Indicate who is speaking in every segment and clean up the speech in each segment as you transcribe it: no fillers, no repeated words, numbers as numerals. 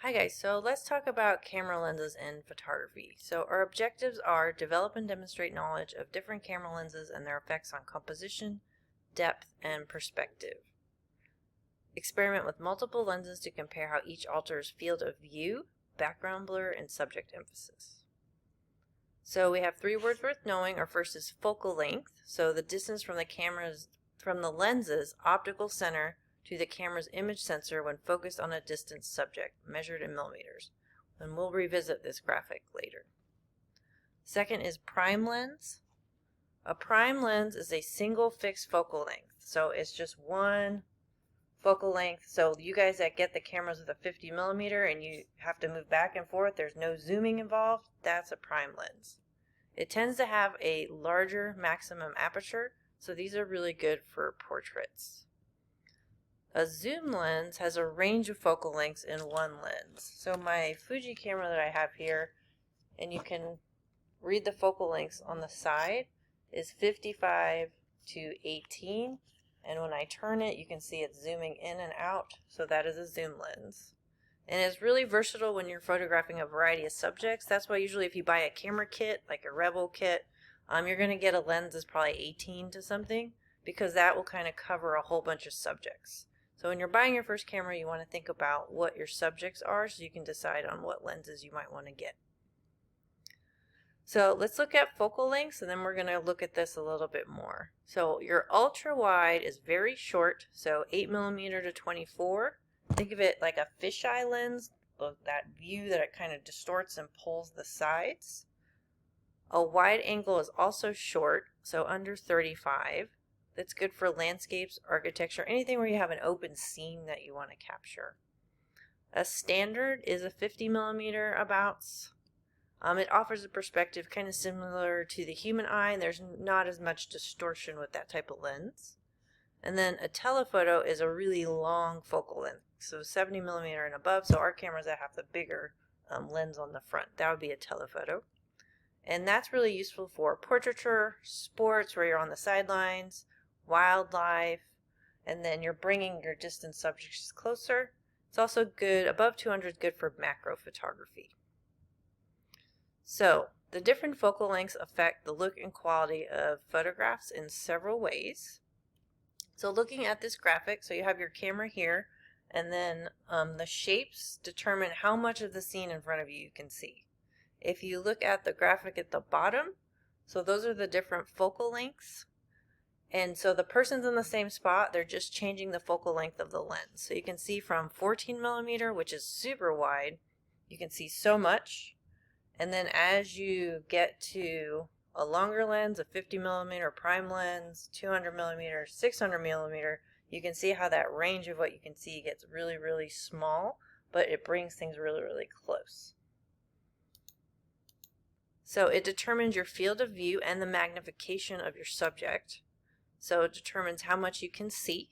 Speaker 1: Hi guys, so let's talk about camera lenses in photography. So our objectives are develop and demonstrate knowledge of different camera lenses and their effects on composition, depth, and perspective. Experiment with multiple lenses to compare how each alters field of view, background blur, and subject emphasis. So we have 3 words worth knowing. Our first is focal length, so the distance from the lens's optical center to the camera's image sensor when focused on a distant subject, measured in millimeters. And we'll revisit this graphic later. Second is prime lens. A prime lens is a single fixed focal length. So it's just one focal length. So you guys that get the cameras with a 50 millimeter and you have to move back and forth, there's no zooming involved, that's a prime lens. It tends to have a larger maximum aperture, so these are really good for portraits. A zoom lens has a range of focal lengths in one lens. So my Fuji camera that I have here, and you can read the focal lengths on the side, is 55 to 18. And when I turn it, you can see it's zooming in and out, so that is a zoom lens. And it's really versatile when you're photographing a variety of subjects. That's why usually if you buy a camera kit, like a Rebel kit, you're going to get a lens that's probably 18 to something, because that will kind of cover a whole bunch of subjects. So when you're buying your first camera, you want to think about what your subjects are so you can decide on what lenses you might want to get. So let's look at focal lengths, and then we're going to look at this a little bit more. So your ultra wide is very short, so 8 millimeter to 24. Think of it like a fisheye lens, that view that it kind of distorts and pulls the sides. A wide angle is also short, so under 35. That's good for landscapes, architecture, anything where you have an open scene that you want to capture. A standard is a 50 millimeter abouts. It offers a perspective kind of similar to the human eye, and there's not as much distortion with that type of lens. And then a telephoto is a really long focal length, so 70 millimeter and above. So our cameras that have the bigger lens on the front, that would be a telephoto. And that's really useful for portraiture, sports where you're on the sidelines, wildlife, and then you're bringing your distant subjects closer. It's also good, above 200 is good for macro photography. So the different focal lengths affect the look and quality of photographs in several ways. So looking at this graphic, so you have your camera here, and then the shapes determine how much of the scene in front of you can see. If you look at the graphic at the bottom, so those are the different focal lengths. And so the person's in the same spot, they're just changing the focal length of the lens. So you can see from 14 millimeter, which is super wide, you can see so much. And then as you get to a longer lens, a 50 millimeter prime lens, 200 millimeter, 600 millimeter, you can see how that range of what you can see gets really, really small, but it brings things really, really close. So it determines your field of view and the magnification of your subject. So it determines how much you can see.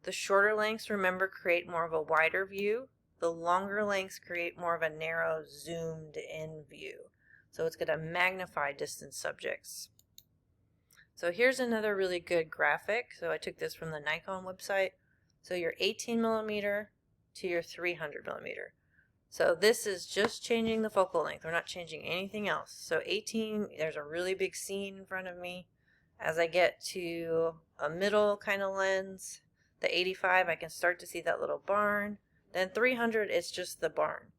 Speaker 1: The shorter lengths, remember, create more of a wider view. The longer lengths create more of a narrow, zoomed in view. So it's going to magnify distant subjects. So here's another really good graphic. So I took this from the Nikon website. So your 18 millimeter to your 300 millimeter. So this is just changing the focal length. We're not changing anything else. So 18, there's a really big scene in front of me. As I get to a middle kind of lens, the 85, I can start to see that little barn. Then 300, it's just the barn.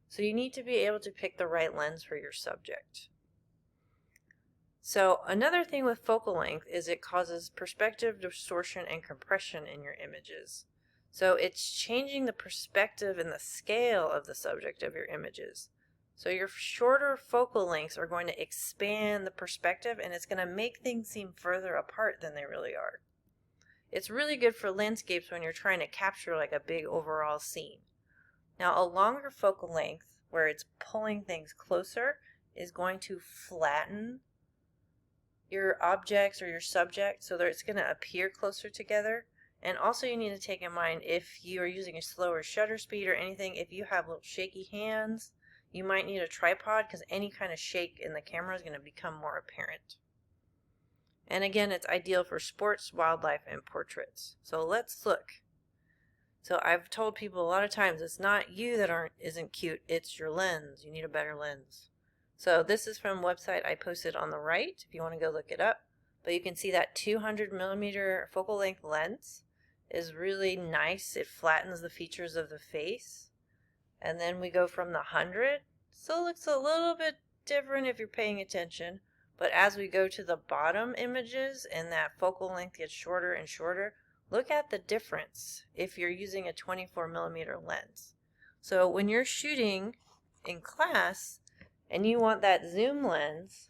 Speaker 1: So you need to be able to pick the right lens for your subject. So another thing with focal length is it causes perspective distortion and compression in your images. So it's changing the perspective and the scale of the subject of your images. So your shorter focal lengths are going to expand the perspective, and it's going to make things seem further apart than they really are. It's really good for landscapes when you're trying to capture like a big overall scene. Now a longer focal length, where it's pulling things closer, is going to flatten your objects or your subject so that it's going to appear closer together. And also you need to take in mind, if you are using a slower shutter speed or anything, if you have little shaky hands, you might need a tripod, because any kind of shake in the camera is going to become more apparent. And again, it's ideal for sports, wildlife, and portraits. So let's look. So I've told people a lot of times it's not you that isn't cute, it's your lens. You need a better lens. So this is from a website I posted on the right if you want to go look it up. But you can see that 200 millimeter focal length lens is really nice. It flattens the features of the face. And then we go from the 100. Still looks a little bit different if you're paying attention. But as we go to the bottom images and that focal length gets shorter and shorter, look at the difference if you're using a 24 millimeter lens. So when you're shooting in class and you want that zoom lens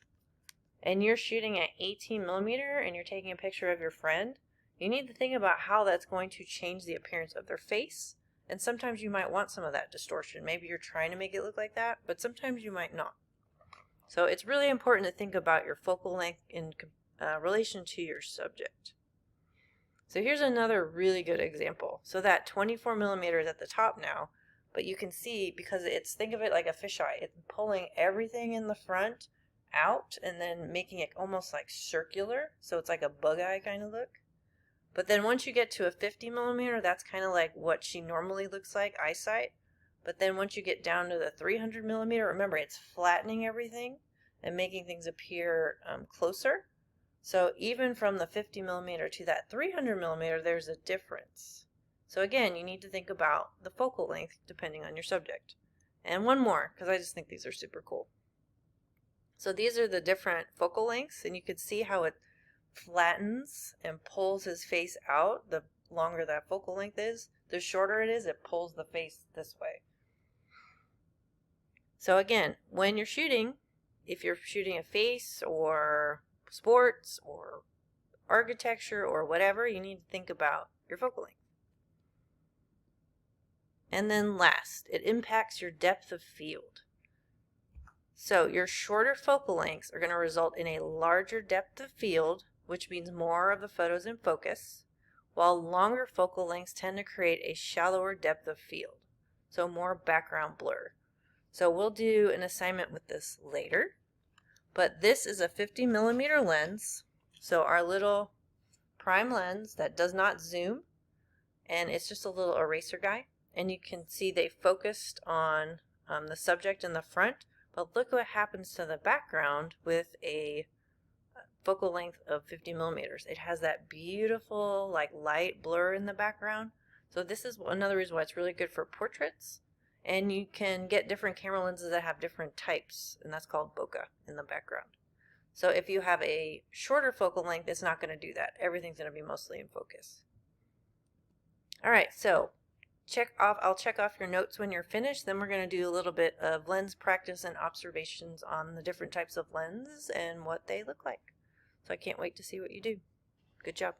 Speaker 1: and you're shooting at 18 millimeter and you're taking a picture of your friend, you need to think about how that's going to change the appearance of their face. And sometimes you might want some of that distortion. Maybe you're trying to make it look like that, but sometimes you might not. So it's really important to think about your focal length in relation to your subject. So here's another really good example. So that 24 millimeter is at the top now, but you can see because think of it like a fisheye. It's pulling everything in the front out and then making it almost like circular. So it's like a bug eye kind of look. But then once you get to a 50 millimeter, that's kind of like what she normally looks like, eyesight. But then once you get down to the 300 millimeter, remember it's flattening everything and making things appear closer. So even from the 50 millimeter to that 300 millimeter, there's a difference. So again, you need to think about the focal length depending on your subject. And one more, because I just think these are super cool. So these are the different focal lengths, and you can see how it flattens and pulls his face out. The longer that focal length is, the shorter it is, it pulls the face this way. So again, when you're shooting, if you're shooting a face or sports or architecture or whatever, you need to think about your focal length. And then last, it impacts your depth of field. So your shorter focal lengths are going to result in a larger depth of field, which means more of the photos in focus, while longer focal lengths tend to create a shallower depth of field, so more background blur. So we'll do an assignment with this later. But this is a 50 millimeter lens, so our little prime lens that does not zoom, and it's just a little eraser guy. And you can see they focused on the subject in the front, but look what happens to the background with a focal length of 50 millimeters. It has that beautiful like light blur in the background. So this is another reason why it's really good for portraits. And you can get different camera lenses that have different types, and that's called bokeh in the background. So if you have a shorter focal length, it's not going to do that. Everything's going to be mostly in focus. All right, so I'll check off your notes when you're finished. Then we're going to do a little bit of lens practice and observations on the different types of lenses and what they look like. So I can't wait to see what you do. Good job.